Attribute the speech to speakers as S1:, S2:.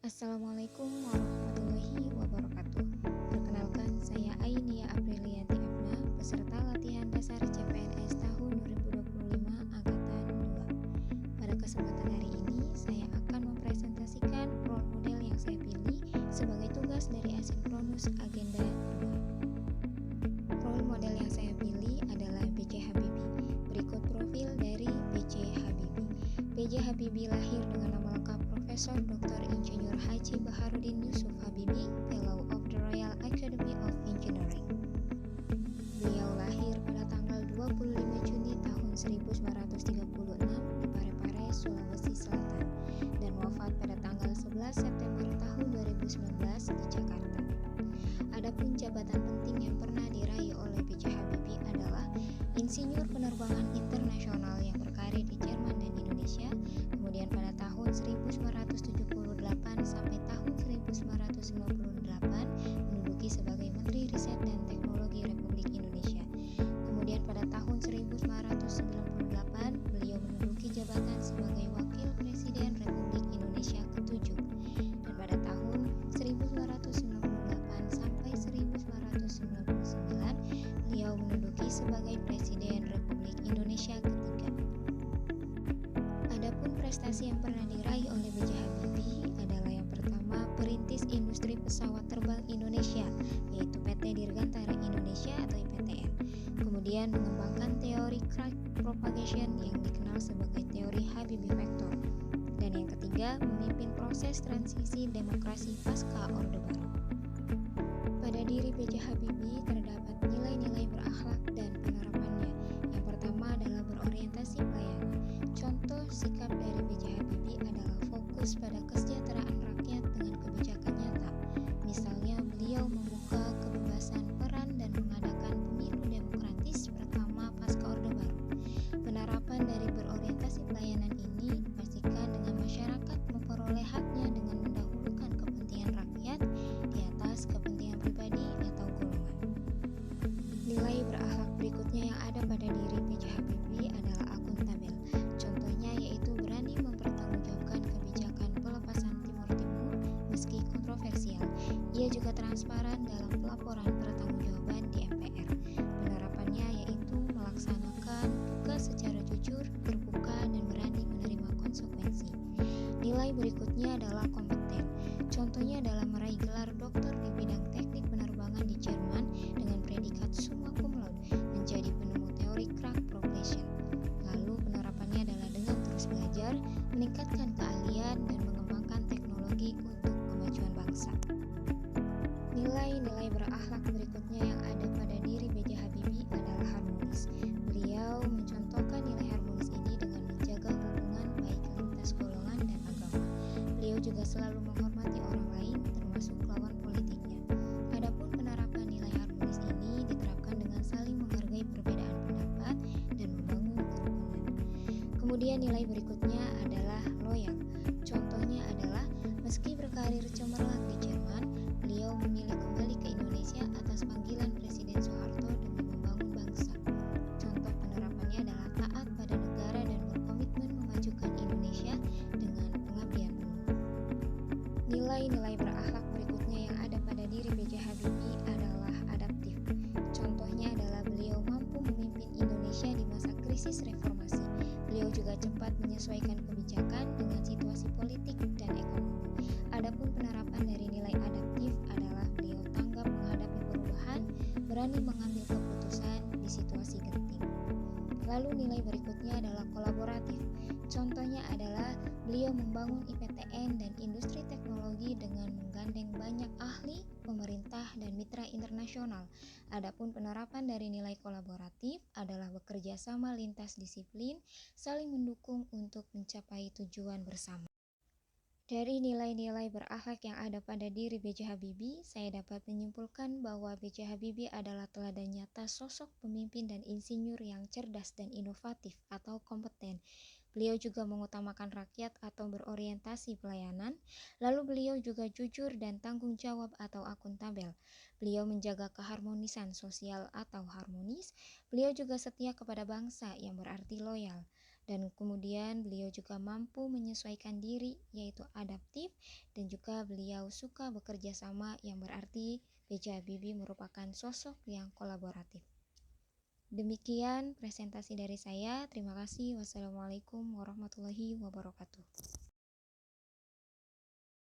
S1: Assalamualaikum warahmatullahi wabarakatuh. Perkenalkan, saya Ainia Aprilianti Abna, peserta latihan dasar CPNS tahun 2025 angkatan 2. Pada kesempatan hari ini, saya akan mempresentasikan role model yang saya pilih sebagai tugas dari asinkronus agenda 2. Role model yang saya pilih adalah B.J. Habibie. Berikut profil dari B.J. Habibie. B.J. Habibie lahir dengan nama lengkap Profesor Dr. Insinyur Haji Baharudin Yusuf Habibie, Fellow of the Royal Academy of Engineering. Beliau lahir pada tanggal 25 Juni tahun 1936 di Parepare, Sulawesi Selatan, dan wafat pada tanggal 11 September tahun 2019 di Jakarta. Adapun jabatan penting yang pernah diraih oleh B.J. Habibie adalah Insinyur Penerbangan Internasional yang berkarir di Jerman dan Indonesia, kemudian pada tahun 1978 sampai tahun 1998 menduduki sebagai Menteri Riset dan Teknologi Republik Indonesia. Kemudian pada tahun 1998 beliau menduduki jabatan sebagai Wakil Presiden Republik Indonesia ke-7, dan pada tahun 1998 sampai 1999 beliau menduduki sebagai Presiden Republik Indonesia ke-3. Adapun prestasi yang pernah diraih oleh B.J. Habibie adalah yang pertama, perintis industri pesawat terbang Indonesia, yaitu PT Dirgantara Indonesia atau IPTN. Kemudian mengembangkan teori crack propagation yang dikenal sebagai teori Habibie Factor. Dan yang ketiga, memimpin proses transisi demokrasi pasca Orde Baru. Pada diri B.J. Habibie terdapat nilai-nilai berakhlak dan penerapannya. Yang pertama adalah berorientasi pelayanan. Contoh sikap dari B.J. Habibie adalah fokus pada kesejahteraan rakyat dengan kebijakan nyata. Misalnya, beliau membuka kebebasan peran dan mengadakan pemilu demokratis pertama pasca Orde Baru. Penerapan dari berorientasi pelayanan ini dipastikan dengan masyarakat memperoleh haknya dengan mendahulukan kepentingan rakyat di atas kepentingan pribadi atau golongan. Nilai berakhlak berikutnya yang ada pada diri B.J. Habibie adalah akuntabel. Contohnya yaitu berani mempertanggungjawabkan kebijakan pelepasan Timur Timur meski kontroversial. Ia juga transparan dalam pelaporan pertanggungjawaban di MPR. Penerapannya yaitu melaksanakan tugas secara jujur, terbuka, dan berani menerima konsekuensi. Nilai berikutnya adalah kompeten. Contohnya adalah meraih gelar doktor di bidang teknik penerbangan di Jerman dengan predikat summa cum laude, menjadi penemu teori crack propagation. Lalu penerapannya adalah dengan terus belajar, meningkatkan keahlian, dan mengembangkan teknologi untuk kemajuan bangsa. Nilai-nilai berakhlak berikutnya yang ada pada diri B.J. Habibie adalah harmonis. Beliau mencontohkan nilai harmonis ini dengan menjaga hubungan baik lintas golongan dan agama. Beliau juga selalu menghormati orang lain, termasuk lawan politiknya. Adapun penerapan nilai harmonis ini diterapkan dengan saling menghargai perbedaan pendapat dan membangun kerukunan. Kemudian nilai berikutnya adalah loyal. Contohnya adalah meski berkarir cemerlang di Jerman, beliau memilih kembali ke Indonesia atas panggilan Presiden Soeharto demi membangun bangsa. Contoh penerapannya adalah taat pada negara dan berkomitmen memajukan Indonesia dengan pengabdian penuh. Nilai-nilai berakhlak berikutnya yang ada pada diri B.J. Habibie adalah adaptif. Contohnya adalah beliau mampu memimpin Indonesia di masa krisis reformasi. Beliau juga cepat menyesuaikan kebijakan dengan situasi politik dan ekonomi. Adapun penerapan dari nilai adaptif adalah beliau tanggap menghadapi perubahan, berani mengambil keputusan di situasi genting. Lalu nilai berikutnya adalah kolaboratif. Contohnya adalah beliau membangun IPTN dan industri teknologi dengan menggandeng banyak ahli, pemerintah, dan mitra internasional. Adapun penerapan dari nilai kolaboratif adalah bekerja sama lintas disiplin, saling mendukung untuk mencapai tujuan bersama. Dari nilai-nilai berakhlak yang ada pada diri B.J. Habibie, saya dapat menyimpulkan bahwa B.J. Habibie adalah teladan nyata sosok pemimpin dan insinyur yang cerdas dan inovatif atau kompeten. Beliau juga mengutamakan rakyat atau berorientasi pelayanan, lalu beliau juga jujur dan tanggung jawab atau akuntabel. Beliau menjaga keharmonisan sosial atau harmonis, beliau juga setia kepada bangsa yang berarti loyal. Dan kemudian beliau juga mampu menyesuaikan diri, yaitu adaptif, dan juga beliau suka bekerja sama, yang berarti B.J. Habibie merupakan sosok yang kolaboratif. Demikian presentasi dari saya. Terima kasih. Wassalamualaikum warahmatullahi wabarakatuh.